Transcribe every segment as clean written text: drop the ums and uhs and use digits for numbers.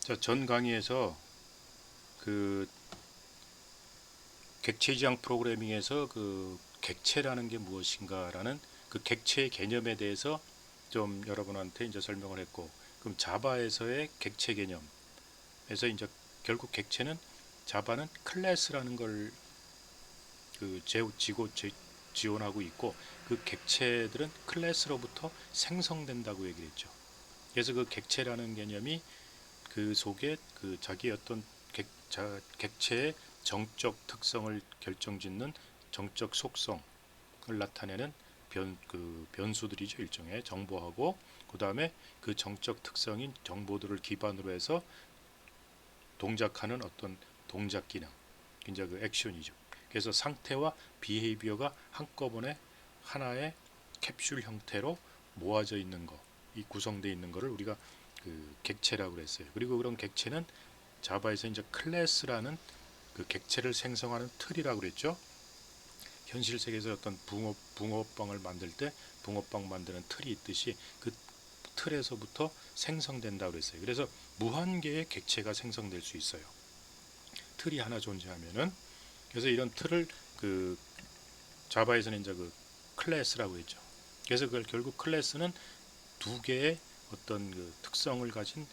자, 전 강의에서 그 객체 지향 프로그래밍에서 그 객체라는 게 무엇인가라는 그 객체의 개념에 대해서 좀 여러분한테 이제 설명을 했고, 그럼 자바에서의 객체 개념에서 이제 결국 객체는 자바는 클래스라는 걸 지원하고 있고, 그 객체들은 클래스로부터 생성된다고 얘기를 했죠. 그래서 그 객체라는 개념이 그 속에 그 자기 어떤 객체의 정적 특성을 결정짓는 정적 속성을 나타내는 변수들이죠. 일종의 정보하고, 그 다음에 그 정적 특성인 정보들을 기반으로 해서 동작하는 어떤 동작 기능, 이제 그 액션이죠. 그래서 상태와 비헤이비어가 한꺼번에 하나의 캡슐 형태로 모아져 있는 거, 이 구성되어 있는 거를 우리가 그 객체라고 그랬어요. 그리고 그런 객체는 자바에서 이제 클래스라는 그 객체를 생성하는 틀이라고 그랬죠. 현실 세계에서 어떤 붕어빵을 만들 때 붕어빵 만드는 틀이 있듯이 그 틀에서부터 생성된다고 그랬어요. 그래서 무한개의 객체가 생성될 수 있어요. 틀이 하나 존재하면은. 그래서 이런 틀을 그 자바에서는 이제 그 클래스라고 했죠. 그래서 그걸 결국 클래스는 두 개의 어떤 그 특성을 가진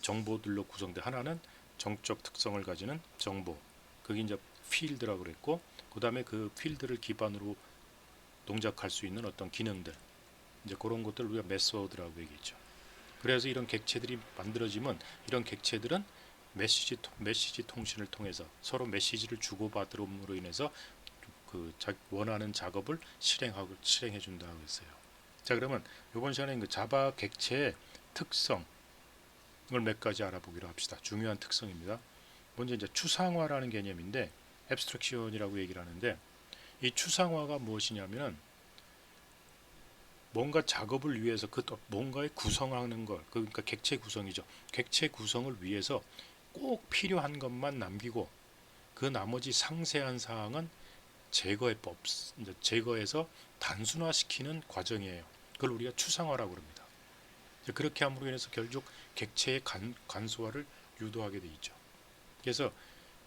정보들로 구성돼, 하나는 정적 특성을 가지는 정보, 그게 이제 필드라고 그랬고, 그 다음에 그 필드를 기반으로 동작할 수 있는 어떤 기능들, 이제 그런 것들 우리가 메소드라고 얘기했죠. 그래서 이런 객체들이 만들어지면 이런 객체들은 메시지 통신을 통해서 서로 메시지를 주고받음으로 인해서 그 원하는 작업을 실행해 준다고 했어요. 자, 그러면 이번 시간에 그 자바 객체의 특성을 몇 가지 알아보기로 합시다. 중요한 특성입니다. 먼저 이제 추상화라는 개념인데, 앱스트랙션이라고 얘기를 하는데, 이 추상화가 무엇이냐면은 뭔가 작업을 위해서 그 뭔가에 구성하는 것, 그러니까 객체 구성이죠. 객체 구성을 위해서 꼭 필요한 것만 남기고 그 나머지 상세한 사항은 제거해서 단순화시키는 과정이에요. 그걸 우리가 추상화라고 합니다. 그렇게 함으로 인해서 결국 객체의 간소화를 유도하게 돼 있죠. 그래서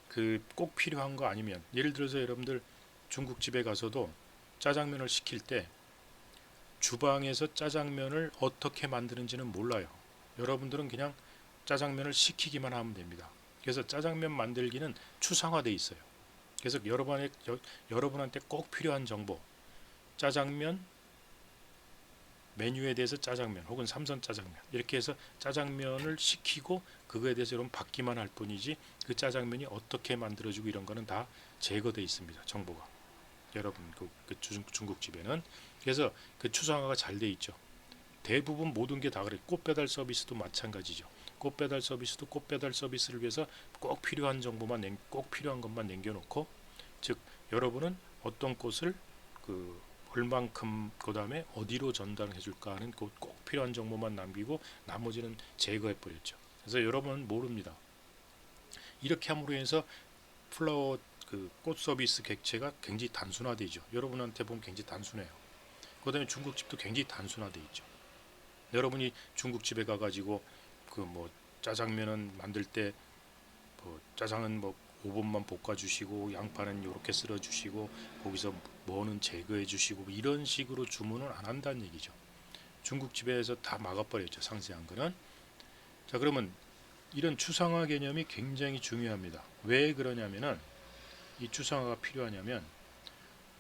그 꼭 필요한 거 아니면, 예를 들어서 여러분들 중국집에 가서도 짜장면을 시킬 때 주방에서 짜장면을 어떻게 만드는지는 몰라요. 여러분들은 그냥 짜장면을 시키기만 하면 됩니다. 그래서 짜장면 만들기는 추상화되어 있어요. 그래서 여러분한테 꼭 필요한 정보, 짜장면 메뉴에 대해서 짜장면 혹은 삼선 짜장면, 이렇게 해서 짜장면을 시키고 그거에 대해서 여러분 받기만 할 뿐이지, 그 짜장면이 어떻게 만들어지고 이런 거는 다 제거되어 있습니다. 정보가. 여러분 중국집에는. 그래서 그 추상화가 잘 돼 있죠. 대부분 모든 게 다 그래. 꽃배달 서비스도 마찬가지죠. 꽃배달 서비스를 위해서 꼭 필요한 것만 남겨놓고, 즉 여러분은 어떤 꽃을 그 얼만큼, 그 다음에 어디로 전달해 줄까 하는 꼭 필요한 정보만 남기고 나머지는 제거해 버렸죠. 그래서 여러분은 모릅니다. 이렇게 함으로 해서 플라워 그 꽃 서비스 객체가 굉장히 단순화되죠. 여러분한테 보면 굉장히 단순해요. 그 다음에 중국집도 굉장히 단순화돼 있죠. 여러분이 중국집에 가가지고 그 뭐 짜장면은 만들 때 뭐 짜장은 뭐 5분만 볶아주시고 양파는 이렇게 썰어주시고 거기서 뭐는 제거해주시고 이런 식으로 주문을 안 한다는 얘기죠. 중국집에서 다 막아버렸죠. 상세한 거는. 자, 그러면 이런 추상화 개념이 굉장히 중요합니다. 왜 그러냐면은, 이 추상화가 필요하냐면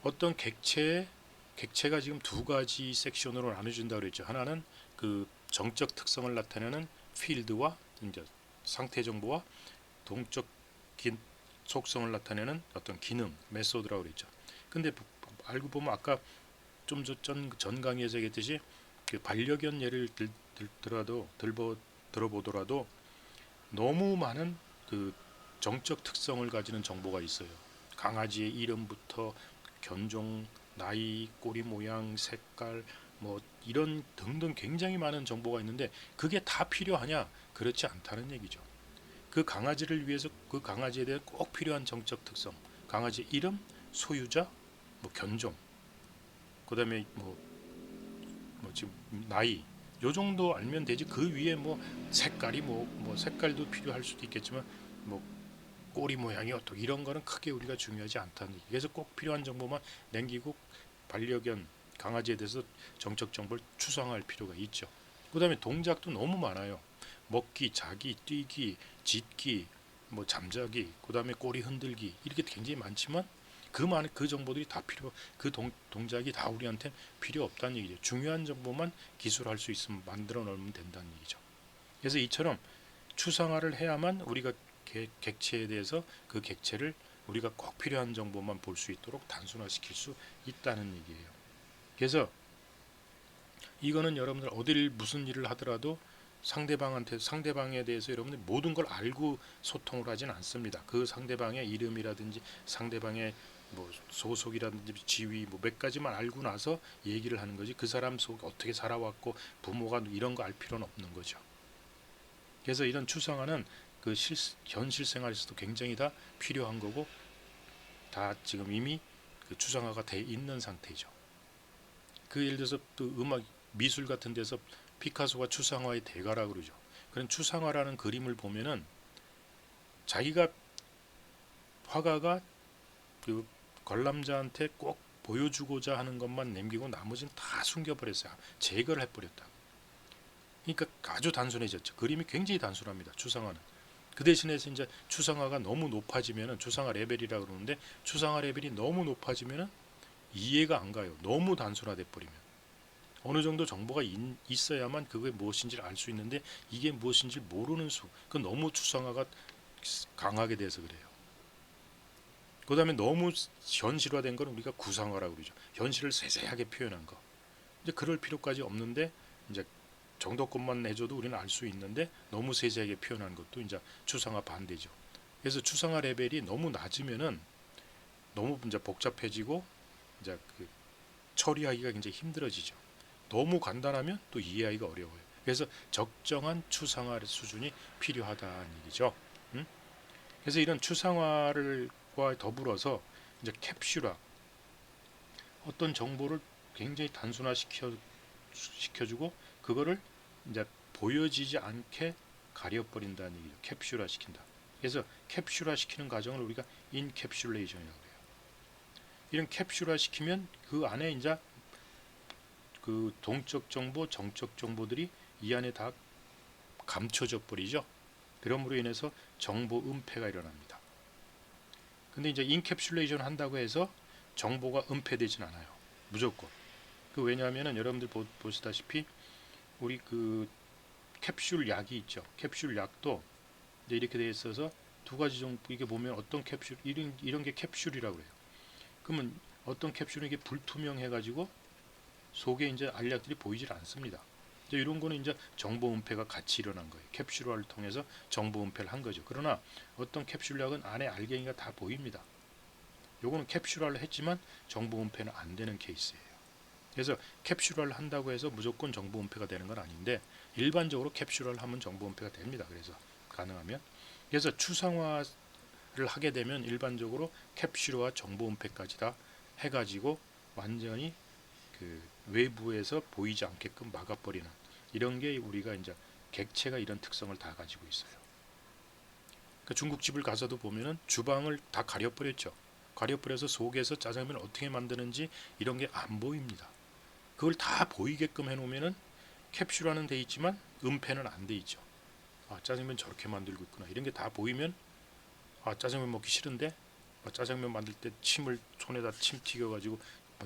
어떤 객체가 지금 두 가지 섹션으로 나눠진다고 그랬죠. 하나는 그 정적 특성을 나타내는 필드와 이제 상태 정보와 동적 속성을 나타내는 어떤 기능, 메소드라고 그랬죠. 근데 알고 보면 아까 좀 전 강의에서 얘기했듯이 그 반려견 예를 들어보더라도 너무 많은 그 정적 특성을 가지는 정보가 있어요. 강아지의 이름부터 견종, 나이, 꼬리 모양, 색깔, 뭐 이런 등등 굉장히 많은 정보가 있는데 그게 다 필요하냐? 그렇지 않다는 얘기죠. 그 강아지를 위해서 그 강아지에 대해 꼭 필요한 정적 특성, 강아지 이름, 소유자, 뭐 견종, 그다음에 뭐 지금 나이, 요 정도 알면 되지. 그 위에 뭐 색깔이 뭐 색깔도 필요할 수도 있겠지만 뭐 꼬리 모양이 어떻게 이런 거는 크게 우리가 중요하지 않다는 얘기. 그래서 꼭 필요한 정보만 남기고 반려견 강아지에 대해서 정책 정보를 추상화할 필요가 있죠. 그다음에 동작도 너무 많아요. 먹기, 자기, 뛰기, 짖기, 뭐 잠자기, 그다음에 꼬리 흔들기 이렇게 굉장히 많지만 그 정보들이 다 동작이 다 우리한테 필요 없다는 얘기죠. 중요한 정보만 기술할 수 있으면 만들어 놓으면 된다는 얘기죠. 그래서 이처럼 추상화를 해야만 우리가 객체에 대해서 그 객체를 우리가 꼭 필요한 정보만 볼 수 있도록 단순화시킬 수 있다는 얘기예요. 그래서 이거는 여러분들 어딜 무슨 일을 하더라도 상대방에 대해서 여러분들 모든 걸 알고 소통을 하진 않습니다. 그 상대방의 이름이라든지 상대방의 뭐 소속이라든지 지위 뭐 몇 가지만 알고 나서 얘기를 하는 거지 그 사람 속 어떻게 살아왔고 부모가 이런 거 알 필요는 없는 거죠. 그래서 이런 추상화는 그 현실 생활에서도 굉장히 다 필요한 거고 다 지금 이미 그 추상화가 돼 있는 상태죠. 그 예를 들어서 또 음악 미술 같은 데서 피카소가 추상화의 대가라 그러죠. 그런 추상화라는 그림을 보면은 자기가 화가가 그 관람자한테 꼭 보여주고자 하는 것만 남기고 나머지는 다 숨겨버렸어요. 제거를 해버렸다. 그러니까 아주 단순해졌죠. 그림이 굉장히 단순합니다. 추상화는. 그 대신에서 이제 추상화가 너무 높아지면은 추상화 레벨이라 그러는데 추상화 레벨이 너무 높아지면은 이해가 안 가요. 너무 단순화돼 버리면. 어느 정도 정보가 있어야만 그게 무엇인지를 알 수 있는데 이게 무엇인지 모르는 그 너무 추상화가 강하게 돼서 그래요. 그다음에 너무 현실화된 건 우리가 구상화라고 그러죠. 현실을 세세하게 표현한 거. 이제 그럴 필요까지 없는데 이제 정도껏만 해줘도 우리는 알 수 있는데 너무 세세하게 표현한 것도 이제 추상화 반대죠. 그래서 추상화 레벨이 너무 낮으면은 너무 이제 복잡해지고 이제 그 처리하기가 굉장히 힘들어지죠. 너무 간단하면 또 이해하기가 어려워요. 그래서 적정한 추상화 수준이 필요하다는 얘기죠. 그래서 이런 추상화를과 더불어서 이제 캡슐화 어떤 정보를 굉장히 시켜주고 그거를 이제 보여지지 않게 가려버린다는 얘기죠. 캡슐화 시킨다. 그래서 캡슐화 시키는 과정을 우리가 인캡슐레이션이라고 해요. 이런 캡슐화 시키면 그 안에 이제 그 동적 정보, 정적 정보들이 이 안에 다 감춰져 버리죠. 그럼으로 인해서 정보 은폐가 일어납니다. 근데 이제 인캡슐레이션 한다고 해서 정보가 은폐되진 않아요. 무조건. 그 왜냐하면은 여러분들 보시다시피 우리 그 캡슐 약이 있죠. 캡슐 약도 이제 이렇게 되어 있어서 두 가지 정도 이게 보면 어떤 캡슐 이런 게 캡슐이라고 그래요. 그러면 어떤 캡슐은 이게 불투명해 가지고 속에 이제 알약들이 보이질 않습니다. 이제 이런 거는 이제 정보 은폐가 같이 일어난 거예요. 캡슐화를 통해서 정보 은폐를 한 거죠. 그러나 어떤 캡슐약은 안에 알갱이가 다 보입니다. 요거는 캡슐화를 했지만 정보 은폐는 안 되는 케이스예요. 그래서 캡슐화를 한다고 해서 무조건 정보 은폐가 되는 건 아닌데 일반적으로 캡슐화를 하면 정보 은폐가 됩니다. 그래서 가능하면 그래서 추상화를 하게 되면 일반적으로 캡슐화 정보 은폐까지 다 해가지고 완전히 그 외부에서 보이지 않게끔 막아버리는 이런 게 우리가 이제 객체가 이런 특성을 다 가지고 있어요. 그 중국집을 가서도 보면은 주방을 다 가려버렸죠. 가려버려서 속에서 짜장면을 어떻게 만드는지 이런 게 안 보입니다. 그걸 다 보이게끔 해놓으면은 캡슐화는 돼 있지만 은폐는 안 돼 있죠. 아, 짜장면 저렇게 만들고 있구나. 이런 게 다 보이면 아, 짜장면 먹기 싫은데 짜장면 만들 때 손에다 침 튀겨가지고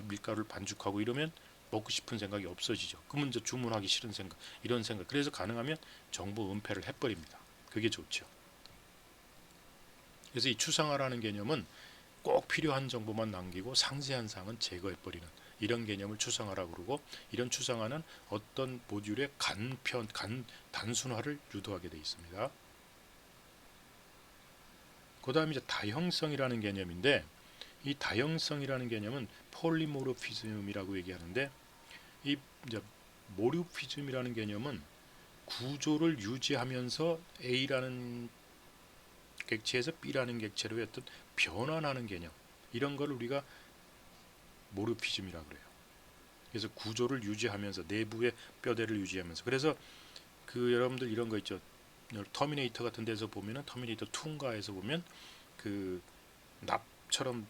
밀가루를 반죽하고 이러면 먹고 싶은 생각이 없어지죠. 그러면 이제 주문하기 싫은 생각, 이런 생각. 그래서 가능하면 정보 은폐를 해버립니다. 그게 좋죠. 그래서 이 추상화라는 개념은 꼭 필요한 정보만 남기고 상세한 사항은 제거해버리는 이런 개념을 추상화라고 그러고 이런 추상화는 어떤 모듈의 단순화를 유도하게 되어 있습니다. 그 다음에 이제 다형성이라는 개념인데 이 다형성이라는 개념은 폴리모르피즘이라고 얘기하는데 이 이제 모르피즘이라는 개념은 구조를 유지하면서 A라는 객체에서 B라는 객체로 어떤 변환하는 개념 이런 걸 우리가 모르피즘이라고 그래요. 그래서 구조를 유지하면서 내부의 뼈대를 유지하면서, 그래서 그 여러분들 이런 거 있죠. 터미네이터 같은 데서 보면은, 터미네이터 2인가에서 보면 그 납처럼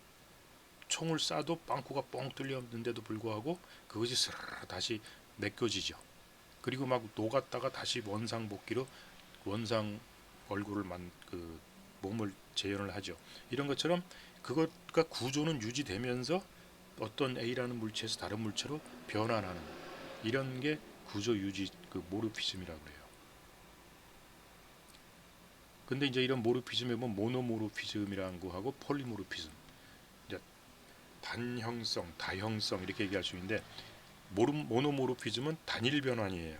총을 쏴도 빵꾸가 뻥 뚫렸는데도 불구하고 그것이 스르르 다시 메꿔지죠. 그리고 막 녹았다가 다시 원상복귀로 원상 얼굴을 그 몸을 재현을 하죠. 이런 것처럼 그것과 구조는 유지되면서 어떤 A라는 물체에서 다른 물체로 변환하는, 이런 게 구조 유지, 그 모르피즘이라고 그래요. 근데 이제 이런 모르피즘에 보면 모노모르피즘이라는 거하고 폴리모르피즘, 이제 단형성, 다형성 이렇게 얘기할 수 있는데, 모노모르피즘은 단일 변환이에요.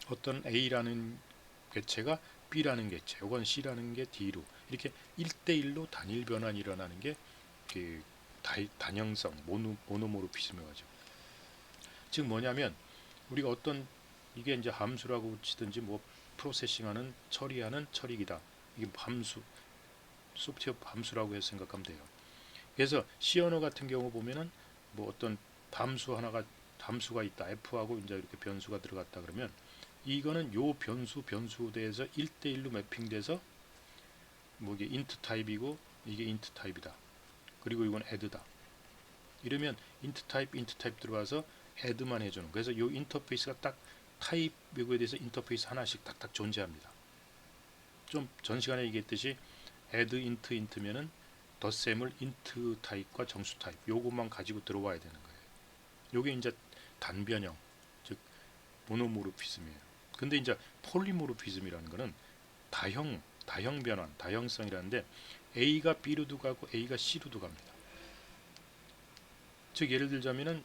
어떤 A라는 객체가 B라는 객체, 혹은 C라는 게 D로 이렇게 1대1로 단일 변환이 일어나는 게 그 단형성, 모노모르피즘이라고 하죠. 즉 뭐냐면, 우리가 어떤, 이게 이제 함수라고 치든지 뭐 프로세싱하는, 처리하는 처리기다. 이게 함수, 소프트웨어 함수라고 해서 생각하면 돼요. 그래서 C 언어 같은 경우 보면은 뭐 어떤 함수가 있다. F하고 이제 이렇게 변수가 들어갔다 그러면, 이거는 요 변수대에서 1대1로 매핑돼서 뭐 이게 인트 타입이고 이게 인트 타입이다. 그리고 이건 add다. 이러면 인트 타입 들어가서 add만 해주는. 그래서 요 인터페이스가 딱 타입 요거에 대해서 인터페이스 하나씩 딱딱 존재합니다. 좀 전 시간에 얘기했듯이 add int면은 덧셈을 int 타입과 정수 타입 요것만 가지고 들어와야 되는 거예요. 요게 이제 단변형, 즉 모노모르피즘이에요. 근데 이제 폴리모르피즘이라는 거는 다형 변환, 다형성이라는데, A가 B로도 가고 A가 C로도 갑니다. 즉 예를 들자면은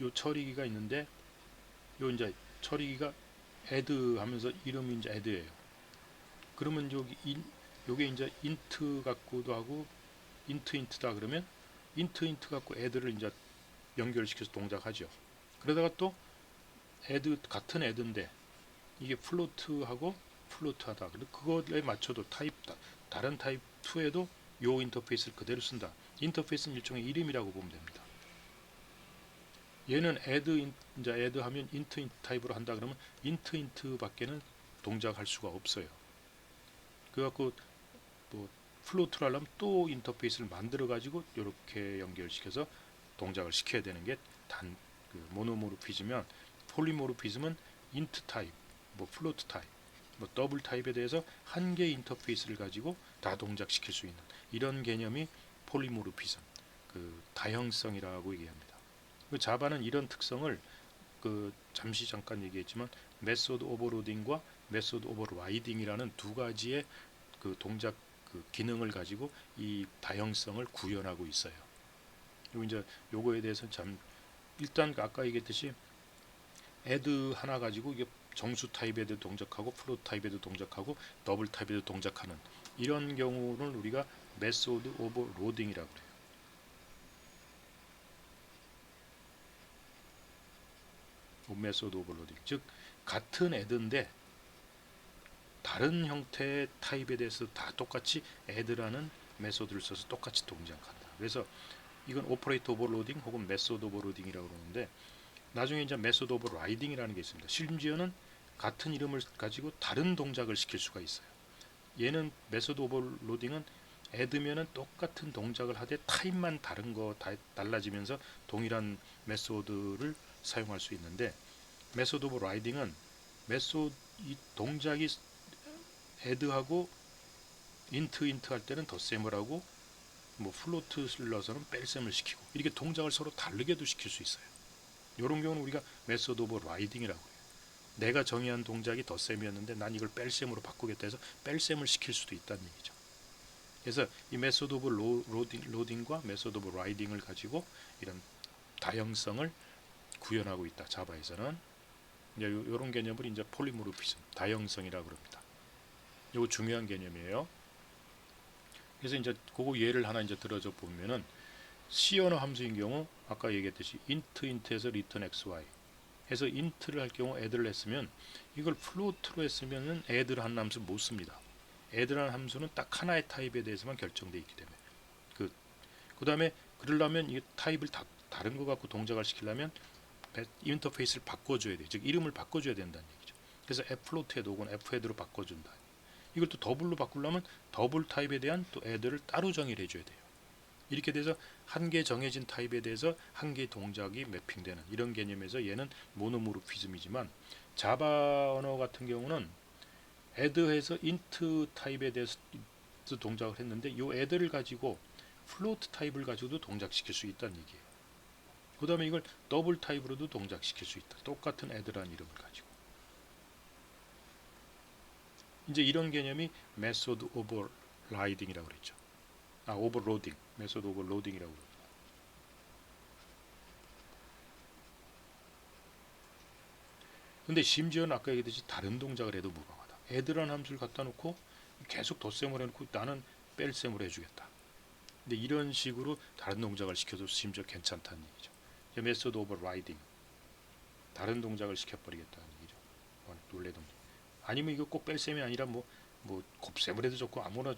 요 처리기가 있는데, 요 이제 처리기가 add 하면서 이름이 이제 add예요. 그러면 요게 이제 int 갖고도 하고 int다 그러면 int 갖고 add를 이제 연결시켜서 동작하죠. 그러다가 또 같은 add인데 이게 플로트하고 플로트하다. 그거에 맞춰도 다른 타입 2에도 요 인터페이스를 그대로 쓴다. 인터페이스는 일종의 이름이라고 보면 됩니다. 얘는 이제 add 하면 int 타입으로 한다 그러면 int 밖에는 동작할 수가 없어요. 그래갖고 뭐 플로트를 하려면 또 인터페이스를 만들어 가지고 이렇게 연결시켜서 동작을 시켜야 되는 게 모노모르피즘이면, 폴리모르피즘은 인트 타입, 뭐 플로트 타입, 뭐 더블 타입에 대해서 한 개의 인터페이스를 가지고 다 동작시킬 수 있는 이런 개념이 폴리모르피즘, 그 다형성이라고 얘기합니다. 그 자바는 이런 특성을 잠시 잠깐 얘기했지만 메소드 오버로딩과 메소드 오버라이딩이라는 두 가지의 그 동작 기능을 가지고 이 다형성을 구현하고 있어요. 그리고 이제 요거에 대해서 일단 아까 얘기했듯이 add 하나 가지고 이게 정수 타입에도 동작하고 플로트 타입에도 동작하고 더블 타입에도 동작하는 이런 경우를 우리가 메소드 오버로딩이라고 그래요. 메소드 오버로딩, 즉 같은 add인데 다른 형태의 타입에 대해서 다 똑같이 add라는 메소드를 써서 똑같이 동작한다. 그래서 이건 오퍼레이터 오버로딩 혹은 메소드 오버로딩이라고 그러는데, 나중에 이제 메소드 오버라이딩이라는 게 있습니다. 심지어는 같은 이름을 가지고 다른 동작을 시킬 수가 있어요. 얘는 메소드 오버로딩은 add면은 똑같은 동작을 하되 타입만 달라지면서 동일한 메소드를 사용할 수 있는데, 메소드 오버라이딩은 이 동작이 add하고 인트 할 때는 덧셈을 하고 뭐 플로트를 넣어서는 뺄셈을 시키고 이렇게 동작을 서로 다르게도 시킬 수 있어요. 이런 경우는 우리가 메소드 오브 라이딩이라고 해요. 내가 정의한 동작이 덧셈이었는데 난 이걸 뺄셈으로 바꾸겠다 해서 뺄셈을 시킬 수도 있다는 얘기죠. 그래서 이 메소드 오브 로딩과 메소드 오브 라이딩을 가지고 이런 다형성을 구현하고 있다. 자바에서는 이런 개념을 이제 폴리모르피즘, 다형성이라고 합니다. 이거 중요한 개념이에요. 그래서 이제 그거 예를 하나 이제 들어줘 보면은, C 언어 함수인 경우 아까 얘기했듯이 int에서 return xy 해서 int를 할 경우 add를 했으면, 이걸 플로트로 했으면은 add를 한 함수 못 씁니다. add라는 함수는 딱 하나의 타입에 대해서만 결정되어 있기 때문에 그 다음에 그러려면 이 타입을 다 다른 거 갖고 동작을 시키려면 인터페이스를 바꿔줘야 돼. 즉 이름을 바꿔줘야 된다는 얘기죠. 그래서 float 헤드 혹은 f헤드로 바꿔준다. 이걸 또 더블로 바꾸려면 더블 타입에 대한 또 애들을 따로 정의를 해줘야 돼요. 이렇게 돼서 한 개 정해진 타입에 대해서 한 개 동작이 매핑되는 이런 개념에서 얘는 모노모르피즘이지만 자바 언어 같은 경우는 add해서 int 타입에 대해서 동작을 했는데 이 add를 가지고 float 타입을 가지고도 동작시킬 수 있다는 얘기예요. 그 다음에 이걸 더블 타입으로도 동작시킬 수 있다. 똑같은 add라는 이름을 가지고. 이제 이런 개념이 메소드 오버라이딩이라고 그랬죠. 오버로딩, 메소드 오버로딩이라고 그럽니다. 근데 심지어는 아까 얘기했듯이 다른 동작을 해도 무방하다. add라는 함수를 갖다 놓고 계속 덧셈을 해놓고 나는 뺄셈을 해주겠다. 근데 이런 식으로 다른 동작을 시켜도 심지어 괜찮다는 얘기죠. 메소드 오버라이딩, 다른 동작을 시켜버리겠다는 얘기죠. 원래 동작. 아니면 이거 꼭 뺄셈이 아니라 뭐 곱셈을 해도 좋고 아무거나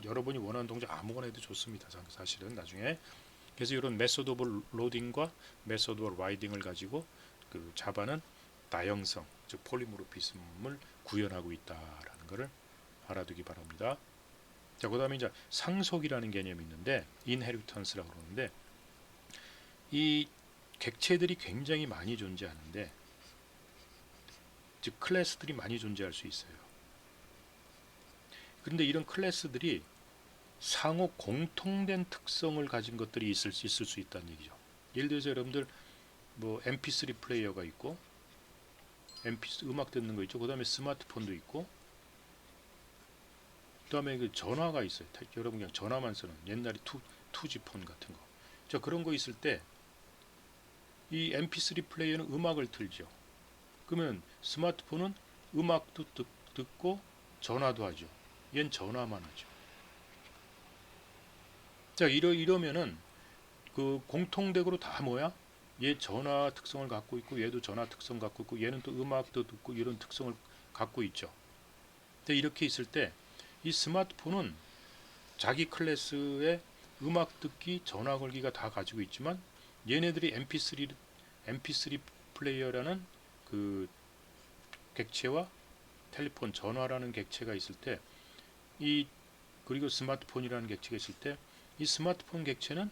여러분이 원하는 동작 아무거나 해도 좋습니다. 사실은 나중에. 그래서 이런 메소드 오브 로딩과 메소드 오브 라이딩을 가지고 그 자바는 다형성, 즉 폴리모르피즘을 구현하고 있다라는 것을 알아두기 바랍니다. 자, 그다음에 이제 상속이라는 개념이 있는데 인헤리턴스라고 그러는데 이 객체들이 굉장히 많이 존재하는데 즉 클래스들이 많이 존재할 수 있어요. 그런데 이런 클래스들이 상호 공통된 특성을 가진 것들이 있을 수 있다는 얘기죠. 예를 들어서 여러분들 뭐 MP3 플레이어가 있고 MP3 음악 듣는 거 있죠. 그 다음에 스마트폰도 있고 그 다음에 그 전화가 있어요. 여러분 그냥 전화만 쓰는 옛날에 투지폰 같은 거. 자, 그런 거 있을 때 이 MP3 플레이어는 음악을 틀죠. 그러면 스마트폰은 음악도 듣고 전화도 하죠. 얘는 전화만 하죠. 자, 이러면은 그 공통적으로 다 뭐야? 얘 전화 특성을 갖고 있고 얘도 전화 특성 갖고 있고 얘는 또 음악도 듣고 이런 특성을 갖고 있죠. 근데 이렇게 있을 때 이 스마트폰은 자기 클래스의 음악 듣기, 전화 걸기가 다 가지고 있지만 얘네들이 MP3 플레이어라는 그 객체와 텔레폰 전화라는 객체가 있을 때 그리고 스마트폰이라는 객체가 있을 때 이 스마트폰 객체는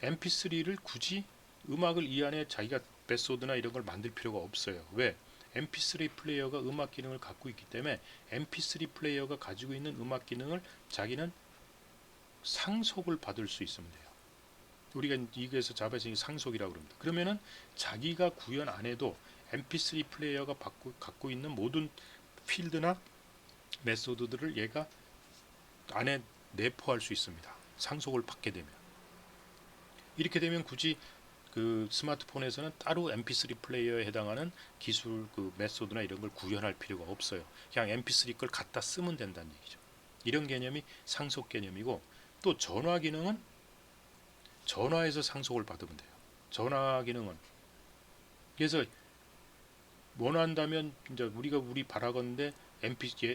MP3를 굳이 음악을 이 안에 자기가 메소드나 이런 걸 만들 필요가 없어요. 왜? MP3 플레이어가 음악 기능을 갖고 있기 때문에 MP3 플레이어가 가지고 있는 음악 기능을 자기는 상속을 받을 수 있으면 돼요. 우리가 이게서 자바에서 상속이라고 그럽니다. 그러면은 자기가 구현 안 해도 MP3 플레이어가 갖고 있는 모든 필드나 메소드들을 얘가 안에 내포할 수 있습니다. 상속을 받게 되면. 이렇게 되면 굳이 그 스마트폰에서는 따로 MP3 플레이어에 해당하는 기술 그 메소드나 이런 걸 구현할 필요가 없어요. 그냥 MP3 걸 갖다 쓰면 된다는 얘기죠. 이런 개념이 상속 개념이고 또 전화 기능은 전화에서 상속을 받으면 돼요. 전화 기능은 그래서 원한다면 이제 우리 바라건대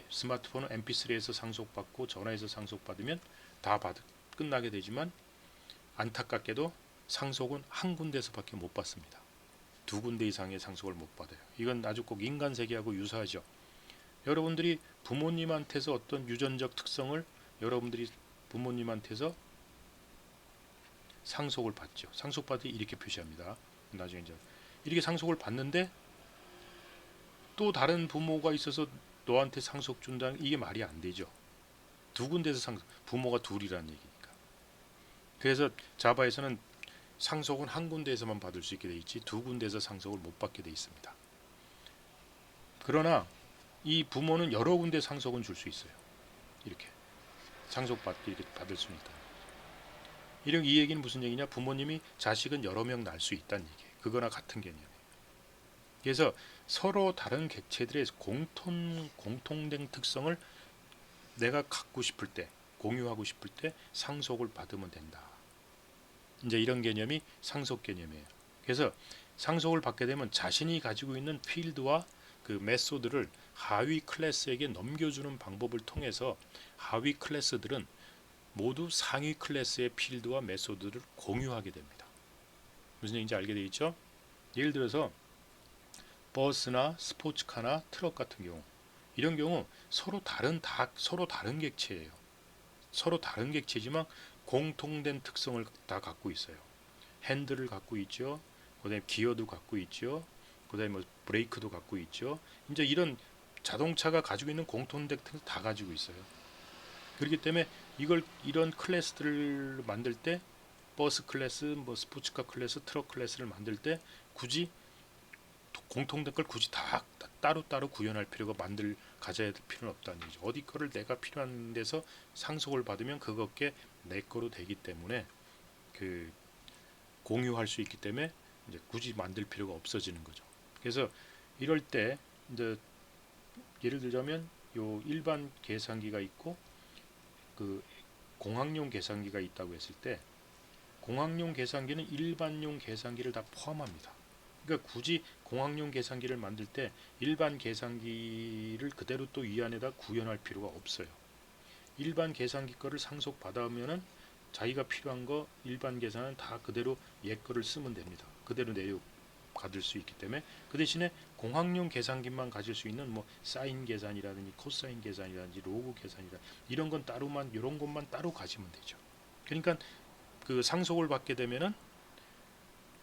스마트폰은 MP3에서 상속받고 전화에서 상속받으면 다 끝나게 되지만 안타깝게도 상속은 한 군데서밖에 못 받습니다. 두 군데 이상의 상속을 못 받아요. 이건 아주 꼭 인간 세계하고 유사하죠. 여러분들이 부모님한테서 어떤 유전적 특성을 여러분들이 부모님한테서 상속을 받죠. 상속받을 때 이렇게 표시합니다. 나중에 이제 이렇게 상속을 받는데 또 다른 부모가 있어서 너한테 상속 준다는 이게 말이 안 되죠. 두 군데서 부모가 둘이라는 얘기니까. 그래서 자바에서는 상속은 한 군데에서만 받을 수 있게 돼 있지 두 군데에서 상속을 못 받게 돼 있습니다. 그러나 이 부모는 여러 군데 상속은 줄 수 있어요. 이렇게 이렇게 받을 수는 있다. 이 얘기는 무슨 얘기냐? 부모님이 자식은 여러 명 낳을 수 있다는 얘기예요. 그거나 같은 개념이에요. 그래서 서로 다른 객체들의 공통된 특성을 내가 갖고 싶을 때, 공유하고 싶을 때 상속을 받으면 된다. 이제 이런 개념이 상속 개념이에요. 그래서 상속을 받게 되면 자신이 가지고 있는 필드와 그 메소드를 하위 클래스에게 넘겨주는 방법을 통해서 하위 클래스들은 모두 상위 클래스의 필드와 메소드를 공유하게 됩니다. 무슨 얘기인지 알게 돼 있죠? 예를 들어서 버스나 스포츠카나 트럭 같은 경우, 이런 경우 서로 다른 객체예요. 서로 다른 객체지만 공통된 특성을 다 갖고 있어요. 핸들을 갖고 있죠. 그다음에 기어도 갖고 있죠. 그다음에 뭐 브레이크도 갖고 있죠. 이제 이런 자동차가 가지고 있는 공통된 특성 다 가지고 있어요. 그렇기 때문에 이런 클래스들을 만들 때, 버스 클래스, 뭐 스포츠카 클래스, 트럭 클래스를 만들 때 굳이 공통된 걸 굳이 다 따로따로 구현할 필요가 가져야 될 필요는 없다는 얘기죠. 어디 거를 내가 필요한 데서 상속을 받으면 그것께 내 거로 되기 때문에 그 공유할 수 있기 때문에 이제 굳이 만들 필요가 없어지는 거죠. 그래서 이럴 때 이제 예를 들자면 요 일반 계산기가 있고 그 공학용 계산기가 있다고 했을 때, 공학용 계산기는 일반용 계산기를 다 포함합니다. 그러니까 굳이 공학용 계산기를 만들 때 일반 계산기를 그대로 또 이 안에다 구현할 필요가 없어요. 일반 계산기 거를 상속 받아오면은 자기가 필요한 거 일반 계산은 다 그대로 옛 거를 쓰면 됩니다. 그대로 내용 가질 수 있기 때문에. 그 대신에 공학용 계산기만 가질 수 있는 뭐 사인 계산이라든지 코사인 계산이라든지 로그 계산이라 이런 건 따로만, 이런 것만 따로 가지면 되죠. 그러니까 그 상속을 받게 되면은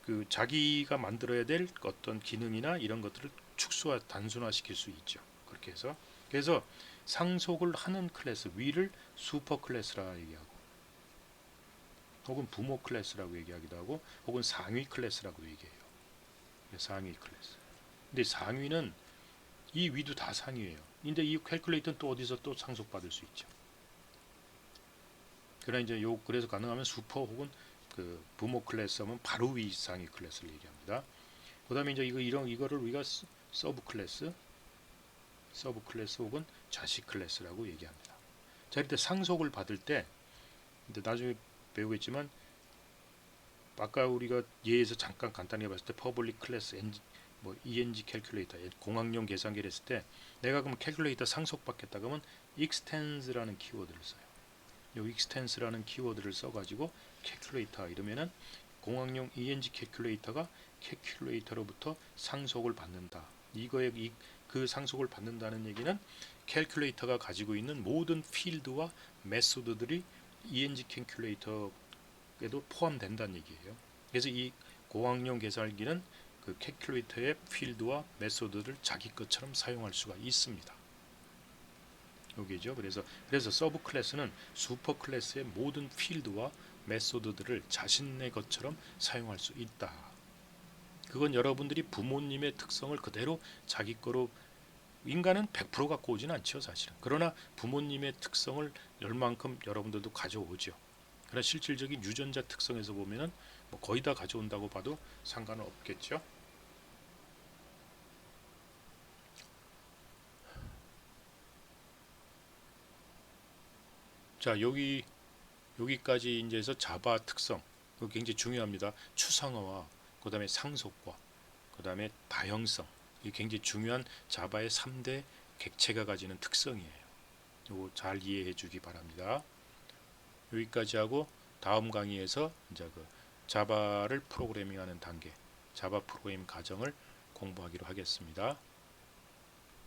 그 자기가 만들어야 될 어떤 기능이나 이런 것들을 축소화, 단순화시킬 수 있죠. 그렇게 해서 그래서 상속을 하는 클래스 위를 슈퍼 클래스라 얘기하고, 혹은 부모 클래스라고 얘기하기도 하고, 혹은 상위 클래스라고 얘기해요. 상위 클래스. 근데 상위는 이 위도 다 상위예요. 근데 이 캘큘레이터는 또 어디서 또 상속받을 수 있죠. 그러나 이제 그래서 가능하면 슈퍼 혹은 그 부모 클래스 하면 바로 위 상위 클래스를 얘기합니다. 그다음에 이제 이거를 우리가 서브 클래스 혹은 자식 클래스라고 얘기합니다. 자, 이때 상속을 받을 때 이제 나중에 배우겠지만, 아까 우리가 예에서 잠깐 간단히 봤을 때 퍼블릭 클래스 뭐 ENG 캘큘레이터, 공학용 계산기를 했을 때 내가 그럼 캘큘레이터 상속받겠다 그러면 extens라는 키워드를 써요. 이 extens라는 키워드를 써가지고 캘큘레이터 이러면은 공학용 ENG 캘큘레이터가 캘큘레이터로부터 상속을 받는다. 그 상속을 받는다는 얘기는 캘큘레이터가 가지고 있는 모든 필드와 메소드들이 ENG 캘큘레이터에도 포함된다는 얘기예요. 그래서 이 공학용 계산기는 그 캘큘레이터의 필드와 메소드를 자기 것처럼 사용할 수가 있습니다. 여기죠. 그래서 서브 클래스는 슈퍼 클래스의 모든 필드와 메소드들을 자신의 것처럼 사용할 수 있다. 그건 여러분들이 부모님의 특성을 그대로 자기 거로, 인간은 100% 갖고 오진 않죠, 사실은. 그러나 부모님의 특성을 열만큼 여러분들도 가져오죠. 그러나 실질적인 유전자 특성에서 보면은 뭐 거의 다 가져온다고 봐도 상관은 없겠죠. 자, 여기까지 이제 해서 자바 특성, 그 굉장히 중요합니다. 추상화와 그다음에 상속과 그다음에 다형성, 이 굉장히 중요한 자바의 3대 객체가 가지는 특성이에요. 이거 잘 이해해 주기 바랍니다. 여기까지 하고 다음 강의에서 이제 그 자바를 프로그래밍하는 단계, 자바 프로그래밍 과정을 공부하기로 하겠습니다.